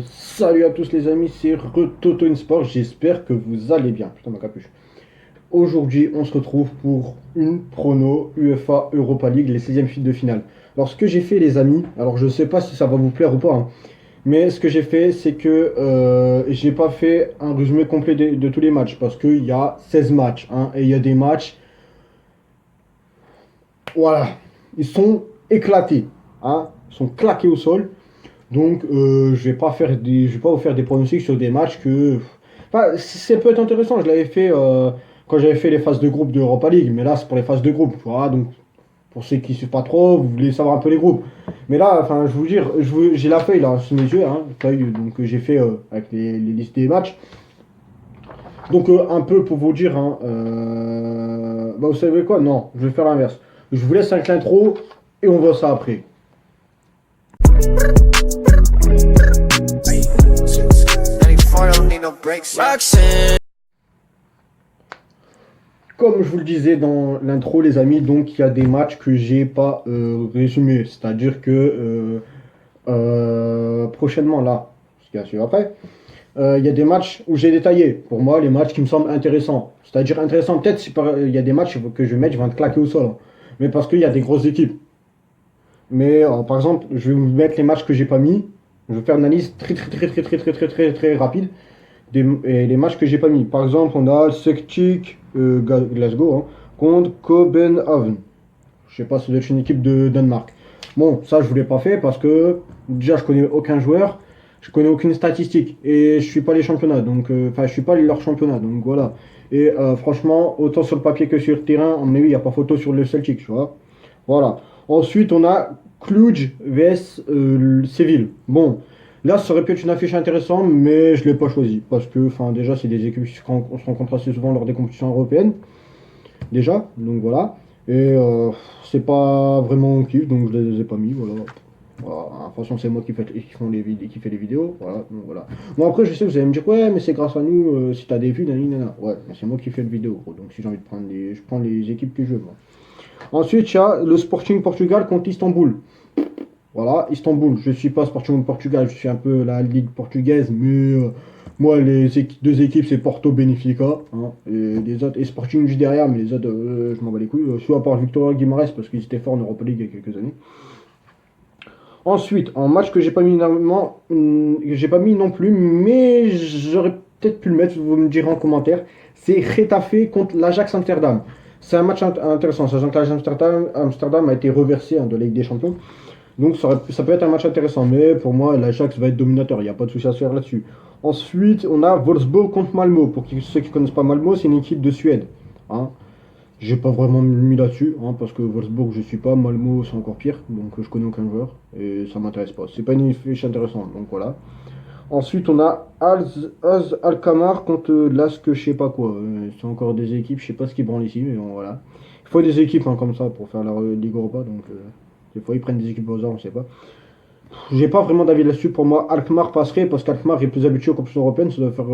Salut à tous les amis, c'est Toto Sport, j'espère que vous allez bien. Putain ma capuche. Aujourd'hui on se retrouve pour une prono UEFA Europa League, les 16e de finale. Alors ce que j'ai fait les amis, alors je sais pas si ça va vous plaire ou pas, hein, mais ce que j'ai fait c'est que j'ai pas fait un résumé complet de tous les matchs, parce qu'il y a 16 matchs, hein, et il y a des matchs, voilà, ils sont éclatés, hein, ils sont claqués au sol. Donc, je vais pas vous faire des pronostics sur des matchs que. Enfin, ça peut être intéressant. Je l'avais fait quand j'avais fait les phases de groupe de Europa League, mais là, c'est pour les phases de groupe. Voilà, donc pour ceux qui ne suivent pas trop, vous voulez savoir un peu les groupes. Mais là, enfin, je vous dire, j'ai la feuille là sous mes yeux, hein, feuille, donc j'ai fait avec les listes des matchs. Donc un peu pour vous dire, hein, bah, vous savez quoi? Non, je vais faire l'inverse. Je vous laisse avec l'intro et on voit ça après. Comme je vous le disais dans l'intro, les amis, donc il y a des matchs que j'ai pas résumés. C'est-à-dire que prochainement, là, ce qui va suivre après, il y a des matchs où j'ai détaillé. Pour moi, les matchs qui me semblent intéressants. C'est-à-dire intéressants, peut-être il y a des matchs que je vais mettre, je vais te claquer au sol, hein. Mais parce qu'il y a des grosses équipes. Mais par exemple, je vais vous mettre les matchs que j'ai pas mis. Je vais faire une analyse très rapide et les matchs que j'ai pas mis. Par exemple, on a Celtic Glasgow, hein, contre Copenhagen. Je sais pas, ça doit être une équipe de Danemark. Bon, ça je voulais pas faire parce que déjà je connais aucun joueur, je connais aucune statistique et je suis pas les championnats, donc enfin je suis pas leur championnat, donc voilà. Et franchement, autant sur le papier que sur le terrain, à mon avis, il n'y a pas photo sur le Celtic, tu vois. Voilà. Ensuite, on a Cluj vs Séville. Bon, là, ça aurait pu être une affiche intéressante, mais je ne l'ai pas choisi. Parce que, enfin, déjà, c'est des équipes qu'on se rencontre assez souvent lors des compétitions européennes. Déjà, donc voilà. Et c'est pas vraiment mon kiff, donc je les ai pas mis. Voilà. Voilà. De toute façon, c'est moi qui fais les vidéos. Voilà. Donc, voilà. Bon, après, je sais que vous allez me dire, ouais, mais c'est grâce à nous, si t'as des vues, nanana. Ouais, mais c'est moi qui fais le vidéo, gros. Donc, si j'ai envie de prendre je prends les équipes que je veux, moi. Ensuite, il y a le Sporting Portugal contre Istanbul. Voilà, Istanbul, je ne suis pas Sporting Portugal, je suis un peu la ligue portugaise, mais moi, deux équipes, c'est Porto Benfica, hein, et les autres, et Sporting juste derrière, mais les autres, je m'en bats les couilles, soit à part Victoria Guimarães, parce qu'ils étaient forts en Europa League il y a quelques années. Ensuite, en match que j'ai pas mis j'ai pas mis non plus, mais j'aurais peut-être pu le mettre, vous me direz en commentaire, c'est Getafe contre l'Ajax Amsterdam. C'est un match intéressant, sachant que l'Ajax Amsterdam a été reversé, hein, de la Ligue des Champions. Donc ça peut être un match intéressant, mais pour moi, l'Ajax va être dominateur, il n'y a pas de souci à se faire là-dessus. Ensuite, on a Wolfsburg contre Malmo. Pour ceux qui ne connaissent pas Malmo, c'est une équipe de Suède, hein. J'ai pas vraiment mis là-dessus, hein, parce que Wolfsburg, je suis pas. Malmo, c'est encore pire, donc je connais aucun joueur, et ça m'intéresse pas. C'est pas une fiche intéressante, donc voilà. Ensuite, on a Az Alkmaar contre Lask, je sais pas quoi. C'est encore des équipes, je sais pas ce qu'ils branlent ici, mais bon, voilà. Il faut des équipes, hein, comme ça pour faire la Ligue Europa, donc des fois ils prennent des équipes au hasard, on sait pas. J'ai pas vraiment d'avis là-dessus. Pour moi, Alkmaar passerait parce qu'Alkmaar est plus habitué aux compétitions européennes. Ça doit faire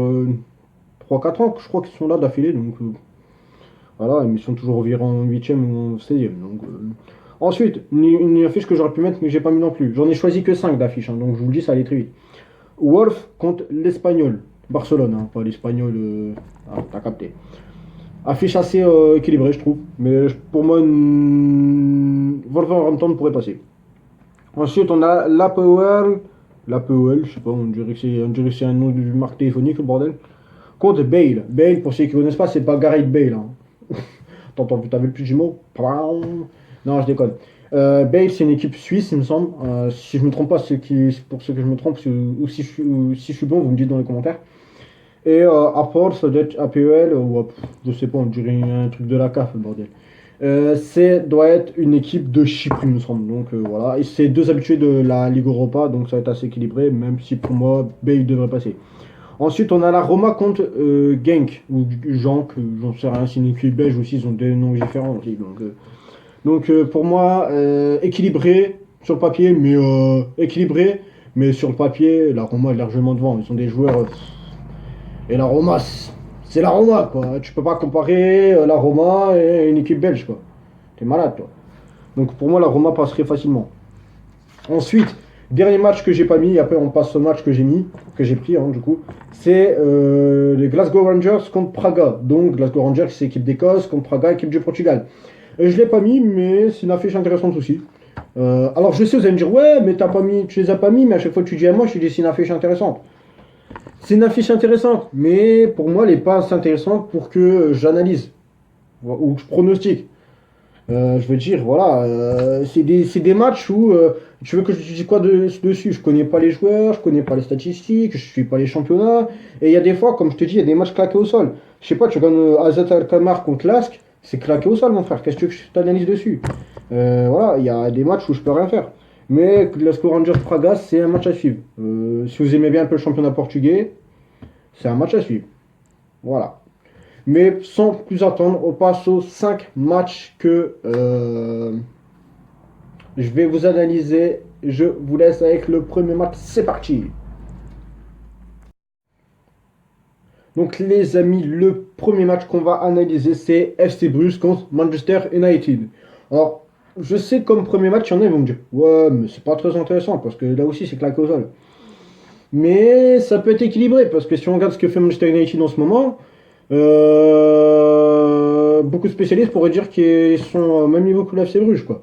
3-4 ans que je crois qu'ils sont là d'affilée, donc voilà, ils sont toujours environ en 8e ou en 16e. Donc, ensuite, une affiche que j'aurais pu mettre, mais j'ai pas mis non plus. J'en ai choisi que 5 d'affiches, hein, donc je vous le dis, ça allait très vite. Wolf contre l'Espagnol. Barcelone, hein, pas l'Espagnol. T'as capté. Affiche assez équilibrée, je trouve. Mais pour moi, Wolverhampton pourrait passer. Ensuite, on a l'APOL. L'APOL, je sais pas, on dirait que c'est un nom du marque téléphonique, le bordel. Contre Bale. Bale, pour ceux qui ne connaissent pas, c'est pas Gareth Bale, hein. T'as vu le plus du mot? Non, je déconne. Bale, c'est une équipe suisse, il me semble. Si je me trompe pas, pour ceux que je me trompe, ou si je suis bon, vous me dites dans les commentaires. Et Apple, ça doit être APEL, ou je sais pas, on dirait un truc de la CAF, le bordel. Doit être une équipe de Chypre, il me semble. Donc voilà. Et c'est deux habitués de la Ligue Europa, donc ça va être assez équilibré, même si pour moi, Bale devrait passer. Ensuite, on a la Roma contre Genk, ou Genk, j'en sais rien, c'est une équipe belge aussi, ils ont des noms différents aussi. Donc pour moi, équilibré sur le papier, mais équilibré, mais sur le papier, la Roma est largement devant. Ils sont des joueurs. Et la Roma, c'est la Roma, quoi. Tu peux pas comparer la Roma et une équipe belge, quoi. T'es malade, toi. Donc pour moi, la Roma passerait facilement. Ensuite, Dernier match que j'ai pas mis, après on passe au match que j'ai mis, que j'ai pris du coup, c'est les Glasgow Rangers contre Praga. Donc Glasgow Rangers c'est équipe d'Écosse contre Praga, équipe du Portugal. Je l'ai pas mis, mais c'est une affiche intéressante aussi. Alors je sais, vous allez me dire, ouais, mais t'as pas mis, tu les as pas mis, mais à chaque fois que tu dis à moi, je te dis c'est une affiche intéressante. C'est une affiche intéressante, mais pour moi, elle n'est pas assez intéressante pour que j'analyse ou que je pronostique. Je veux dire, voilà, c'est des matchs où tu veux que je te dise quoi dessus? Je connais pas les joueurs, je connais pas les statistiques, je suis pas les championnats. Et il y a des fois, comme je te dis, il y a des matchs claqués au sol. Je sais pas, tu regardes AZ Alkmaar contre Lask, c'est claqué au sol, mon frère. Qu'est-ce que tu veux que je t'analyse dessus? Voilà, il y a des matchs où je peux rien faire. Mais Glasgow Rangers Praga, c'est un match à suivre. Si vous aimez bien un peu le championnat portugais, c'est un match à suivre. Voilà. Mais sans plus attendre, on passe aux 5 matchs que je vais vous analyser. Je vous laisse avec le premier match. C'est parti. Donc les amis, le premier match qu'on va analyser, c'est FC Bruges contre Manchester United. Alors, je sais comme premier match, il y en a, ils vont me dire, ouais, mais c'est pas très intéressant, parce que là aussi, c'est claqué au sol. Mais ça peut être équilibré, parce que si on regarde ce que fait Manchester United en ce moment, beaucoup de spécialistes pourraient dire qu'ils sont au même niveau que l'FC Bruges, quoi.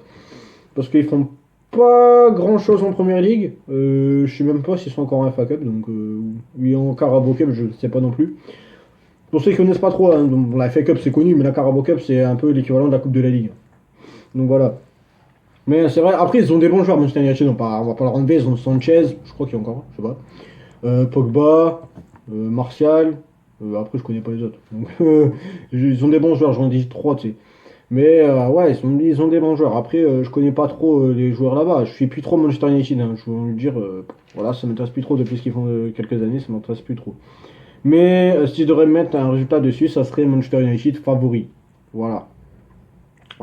Parce qu'ils font pas grand chose en première ligue. Je sais même pas s'ils sont encore en FA Cup, donc oui, en Carabao Cup, je ne sais pas non plus. Pour ceux qui connaissent pas trop, donc, la FA Cup c'est connu, mais la Carabao Cup c'est un peu l'équivalent de la Coupe de la Ligue. Donc voilà. Mais c'est vrai, après ils ont des bons joueurs, Manchester United, on va pas leur enlever, ils ont Sanchez, je crois qu'il y a encore, je sais pas. Pogba, Martial, après je connais pas les autres. Donc, ils ont des bons joueurs, j'en dis 3, tu sais. Mais ouais, ils ont des bons joueurs. Après, je connais pas trop les joueurs là-bas. Je suis plus trop Manchester United. Je veux dire, voilà, ça m'intéresse plus trop depuis ce qu'ils font quelques années, ça m'intéresse plus trop. Mais si je devrais mettre un résultat dessus, ça serait Manchester United favori. Voilà.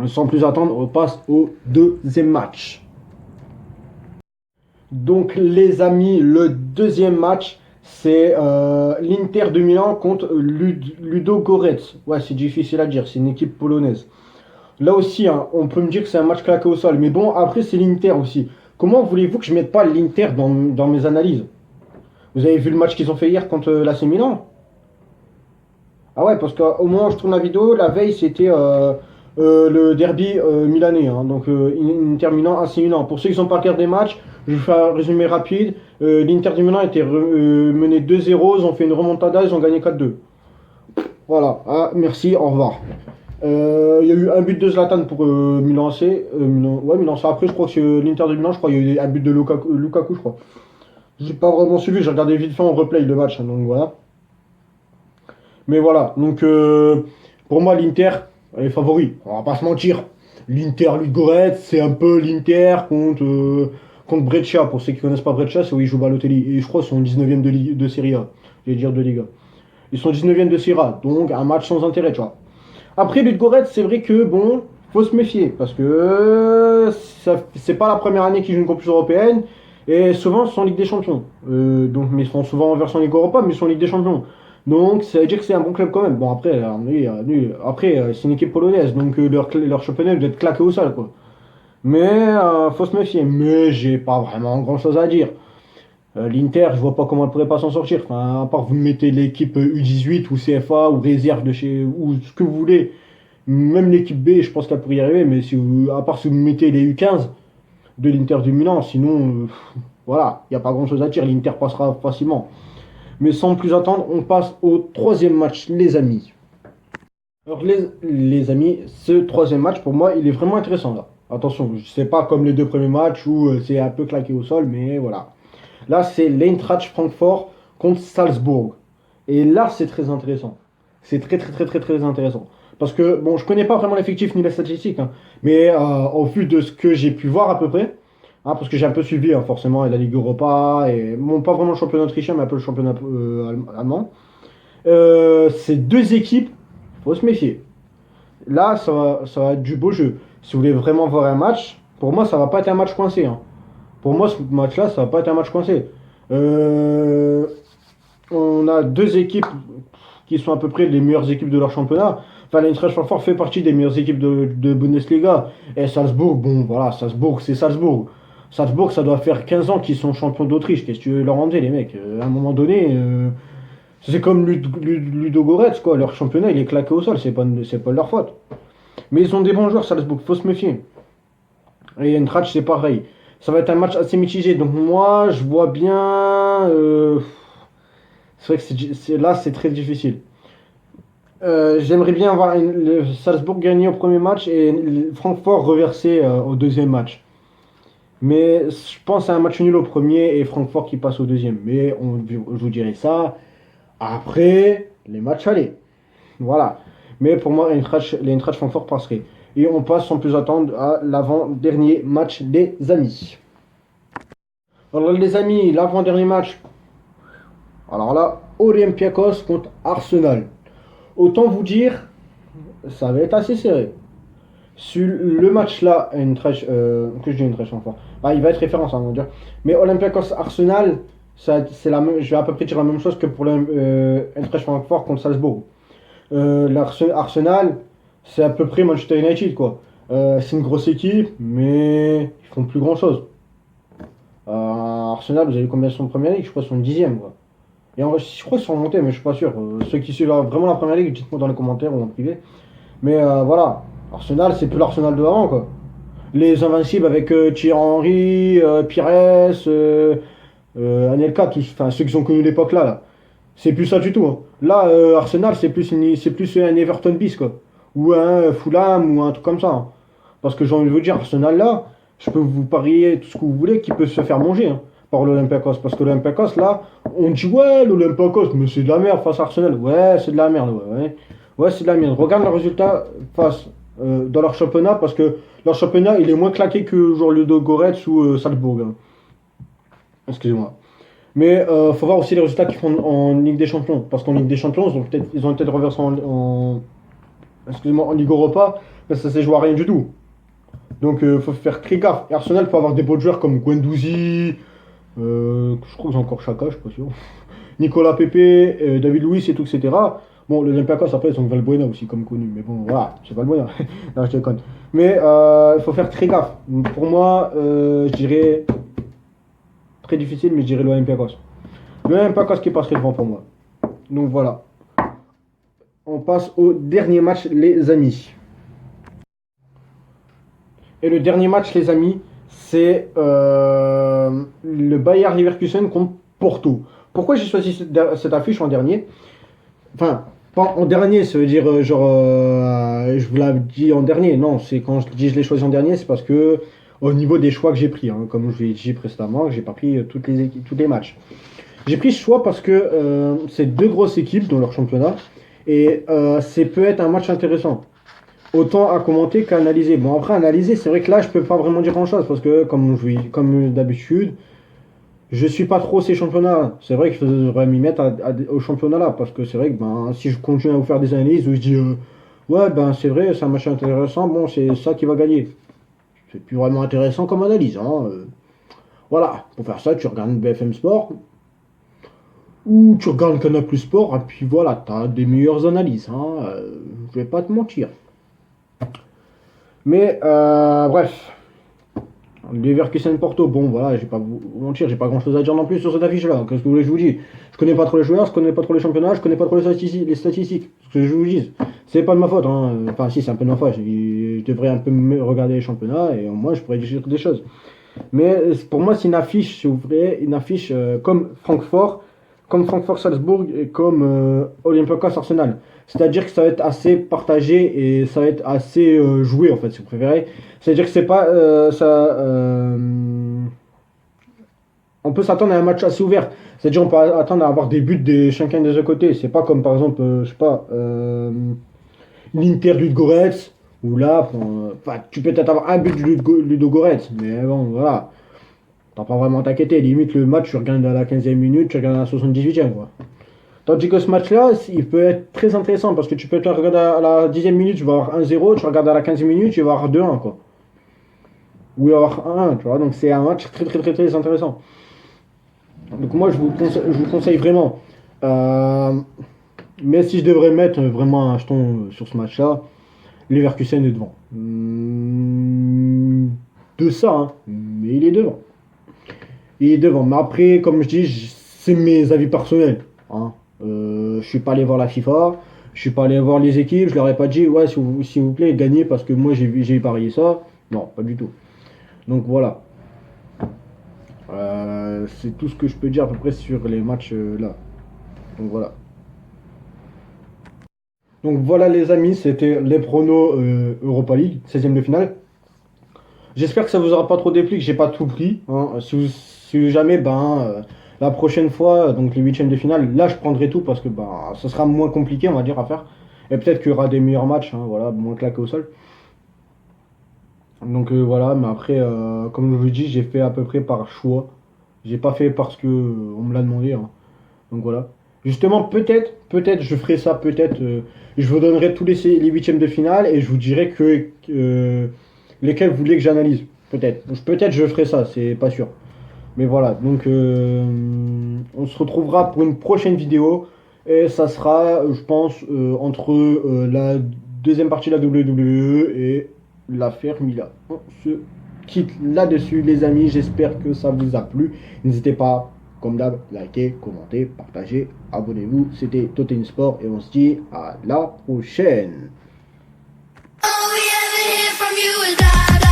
Sans plus attendre, on passe au deuxième match. Donc les amis, le deuxième match, c'est l'Inter de Milan contre Ludo Goretz. Ouais, c'est difficile à dire, c'est une équipe polonaise. Là aussi, hein, on peut me dire que c'est un match claqué au sol. Mais bon, après, c'est l'Inter aussi. Comment voulez-vous que je mette pas l'Inter dans mes analyses? Vous avez vu le match qu'ils ont fait hier contre l'AC Milan? Ah ouais, parce qu'au moment où je tourne la vidéo, la veille, c'était le derby milanais. Donc Inter Milan, AC Milan. Pour ceux qui n'ont pas regardé des matchs, je vais faire un résumé rapide. L'Inter du Milan était mené 2-0, ils ont fait une remontada, ils ont gagné 4-2. Voilà, ah, merci, au revoir. Il y a eu un but de Zlatan pour Milan AC. Ouais, Milan AC. Après, je crois que c'est l'Inter de Milan, je crois qu'il y a eu un but de Lukaku, je crois. J'ai pas vraiment suivi, j'ai regardé vite fait en replay le match, donc voilà. Mais voilà, donc pour moi, l'Inter est favori. On va pas se mentir. L'Inter Ludogorets, c'est un peu l'Inter contre Brescia. Pour ceux qui connaissent pas Brescia, c'est où ils jouent Balotelli. Et je crois qu'ils sont 19e de Serie A. Je vais dire de Liga. Ils sont 19e de Serie A, donc un match sans intérêt, tu vois. Après, Ludogorets, c'est vrai que, bon, faut se méfier. Parce que c'est pas la première année qu'ils jouent une compétition européenne. Et souvent, ils sont en Ligue des Champions. Mais ils sont souvent en version Ligue Europa, mais ils sont en Ligue des Champions. Donc, ça veut dire que c'est un bon club quand même. Bon, après, c'est une équipe polonaise. Donc, leur championnat doit être claqué au sol, quoi. Mais, faut se méfier. Mais, j'ai pas vraiment grand chose à dire. L'Inter, je vois pas comment elle pourrait pas s'en sortir. Enfin, à part vous mettez l'équipe U18 ou CFA ou réserve de chez ou ce que vous voulez. Même l'équipe B, je pense qu'elle pourrait y arriver. Mais à part si vous mettez les U15 de l'Inter du Milan, sinon, voilà, il n'y a pas grand chose à dire. L'Inter passera facilement. Mais sans plus attendre, on passe au troisième match, les amis. Alors, les amis, ce troisième match, pour moi, il est vraiment intéressant là. Attention, c'est pas comme les deux premiers matchs où c'est un peu claqué au sol, mais voilà. Là, c'est l'Eintracht Francfort contre Salzbourg. Et là, c'est très intéressant. C'est très, très, très, très, très intéressant. Parce que, bon, je connais pas vraiment l'effectif ni la statistique, hein, mais au vu de ce que j'ai pu voir à peu près, parce que j'ai un peu suivi, hein, forcément, la Ligue Europa, et bon, pas vraiment le championnat autrichien, mais un peu le championnat allemand. Ces deux équipes, faut se méfier. Là, ça va être du beau jeu. Si vous voulez vraiment voir un match, pour moi, ça va pas être un match coincé, hein. Pour moi, ce match-là, ça va pas être un match coincé. On a deux équipes qui sont à peu près les meilleures équipes de leur championnat. Enfin, l'Eintracht Francfort fait partie des meilleures équipes de Bundesliga. Et Salzbourg, bon, voilà, Salzbourg, c'est Salzbourg. Salzbourg, ça doit faire 15 ans qu'ils sont champions d'Autriche. Qu'est-ce que tu veux leur enlever, les mecs? À un moment donné, c'est comme Ludogorets, quoi. Leur championnat, il est claqué au sol. C'est pas de leur faute. Mais ils ont des bons joueurs, Salzbourg. Faut se méfier. Et Eintracht, c'est pareil. Ça va être un match assez mitigé. Donc moi, je vois bien. C'est vrai que là, c'est très difficile. J'aimerais bien voir le Salzbourg gagner au premier match et Francfort reverser au deuxième match. Mais je pense à un match nul au premier et Francfort qui passe au deuxième. Mais je vous dirai ça après les matchs allés. Voilà. Mais pour moi, les Eintracht Francfort passeraient. Et on passe sans plus attendre à l'avant-dernier match des amis. Alors les amis, l'avant-dernier match. Alors là, Olympiakos contre Arsenal. Autant vous dire, ça va être assez serré. Sur le match là, que je dis une trêche encore. Il va être référence, on va dire. Mais Olympiakos Arsenal, je vais à peu près dire la même chose que pour Eintracht Francfort contre Salzbourg. Arsenal, c'est à peu près Manchester United, quoi. C'est une grosse équipe, mais ils font plus grand chose. Arsenal, vous avez combien sont en première ligue? Je crois qu'ils sont 10e, quoi. Et je crois qu'ils sont remontés, mais je suis pas sûr. Ceux qui suivent vraiment la première ligue, dites-moi dans les commentaires ou en privé. Mais voilà, Arsenal, c'est plus l'Arsenal de avant, quoi. Les Invincibles avec Thierry Henry, Pires, Anelka, enfin, ceux qui ont connu l'époque là. C'est plus ça du tout, hein. Là, Arsenal, c'est plus un Everton bis, quoi. Ou un Fulham, ou un truc comme ça, hein. Parce que j'ai envie de vous dire, Arsenal là, je peux vous parier tout ce que vous voulez qu'il peut se faire manger, hein, par l'Olympiakos. Parce que l'Olympiakos, là, on dit ouais, l'Olympiakos, mais c'est de la merde face à Arsenal. Ouais, c'est de la merde, ouais. Ouais, ouais, c'est de la merde. Regarde leurs résultats face dans leur championnat, parce que leur championnat, il est moins claqué que genre le Gorets ou Salzbourg, hein. Excusez-moi. Mais faut voir aussi les résultats qu'ils font en Ligue des Champions. Parce qu'en Ligue des Champions, ils ont peut-être reversé excusez-moi, en Ligue Europa, mais ça s'est joué à rien du tout. Donc faut faire très gaffe. Et Arsenal peut avoir des beaux joueurs comme Guendouzi, je crois que c'est encore Chaka, je suis pas sûr. Nicolas Pepe, David Luiz et tout, etc. Bon, l'Olympiakos, après, ils ont Valbuena aussi, comme connu. Mais bon, voilà, c'est Valbuena. Non, je déconne. Mais il faut faire très gaffe. Pour moi, je dirais très difficile, mais je dirais l'Olympiakos. L'Olympiakos qui passerait devant pour moi. Donc voilà. On passe au dernier match, les amis. Et le dernier match, les amis, c'est le Bayer Leverkusen contre Porto. Pourquoi j'ai choisi cette affiche en dernier? Enfin, pas en dernier, ça veut dire je vous l'avais dit en dernier. Non, c'est quand je dis je l'ai choisi en dernier, c'est parce que au niveau des choix que j'ai pris, hein, comme je l'ai dit précédemment, j'ai pas pris tous les matchs. J'ai pris ce choix parce que c'est deux grosses équipes dans leur championnat et c'est peut être un match intéressant. Autant à commenter qu'à analyser. Bon, après, analyser, c'est vrai que là, je peux pas vraiment dire grand-chose parce que, comme d'habitude, je suis pas trop ces championnats. C'est vrai que je devrais m'y mettre au championnat là parce que c'est vrai que ben, si je continue à vous faire des analyses où je dis ouais, ben c'est vrai, c'est un match intéressant, bon, c'est ça qui va gagner. C'est plus vraiment intéressant comme analyse, hein. Voilà, pour faire ça, tu regardes BFM Sport ou tu regardes Canal Plus Sport et puis voilà, tu as des meilleures analyses, hein. Je vais pas te mentir. Mais bref, Leverkusen Porto, bon voilà, je vais pas vous mentir, j'ai pas grand chose à dire non plus sur cette affiche là. Qu'est-ce que vous voulez que je vous dise? Je connais pas trop les joueurs, je connais pas trop les championnats, je connais pas trop les statistiques. Ce que je vous dis, c'est pas de ma faute, hein. Enfin si, c'est un peu de ma faute. Je devrais un peu regarder les championnats et moi je pourrais dire des choses. Mais pour moi c'est une affiche, si vous voulez, une affiche comme Francfort Salzbourg et comme Olympiakos Arsenal. C'est-à-dire que ça va être assez partagé et ça va être assez joué en fait, si vous préférez. C'est-à-dire que c'est pas on peut s'attendre à un match assez ouvert. C'est-à-dire on peut attendre à avoir des buts de chacun des deux côtés. C'est pas comme par exemple, je sais pas, l'Inter Ludogorets où là, tu peux peut-être avoir un but de Ludogorets, mais bon voilà. T'as pas vraiment à t'inquiéter. Limite, le match, tu regardes à la 15e minute, tu regardes à la 78e, quoi. Tandis que ce match-là, il peut être très intéressant parce que tu peux te regarder à la 10e minute, tu vas avoir 1-0, tu regardes à la 15e minute, tu vas avoir 2-1, quoi. Ou avoir 1-1, tu vois. Donc c'est un match très, très, très, très intéressant. Donc moi, je vous conseille vraiment. Euh, mais si je devrais mettre vraiment un jeton sur ce match-là, Leverkusen est devant. de ça, hein, mais il est devant. Il est devant. Mais après, comme je dis, c'est mes avis personnels. Hein. Je suis pas allé voir la FIFA, je suis pas allé voir les équipes, je leur ai pas dit, ouais, s'il vous plaît, gagnez parce que moi j'ai parié ça. Non, pas du tout. Donc voilà. C'est tout ce que je peux dire à peu près sur les matchs là. Donc voilà. Donc voilà les amis, c'était les pronos Europa League, 16e de finale. J'espère que ça vous aura pas trop déplu, que j'ai pas tout pris. Hein. Si jamais, la prochaine fois, donc les huitièmes de finale, là je prendrai tout parce que ça sera moins compliqué, on va dire, à faire. Et peut-être qu'il y aura des meilleurs matchs, hein, voilà, moins claqués au sol. Donc voilà, mais après, comme je vous dis, j'ai fait à peu près par choix. J'ai pas fait parce que on me l'a demandé. Hein. Donc voilà. Justement, peut-être, je ferai ça, peut-être. Je vous donnerai tous les huitièmes de finale et je vous dirai que lesquels vous voulez que j'analyse. Peut-être. Peut-être je ferai ça, c'est pas sûr. Mais voilà, donc on se retrouvera pour une prochaine vidéo. Et ça sera, je pense, entre la deuxième partie de la WWE et l'affaire Mila. On se quitte là-dessus, les amis. J'espère que ça vous a plu. N'hésitez pas, comme d'hab, liker, commenter, partager, abonnez-vous. C'était Totem Sport et on se dit à la prochaine. All we ever hear from you is that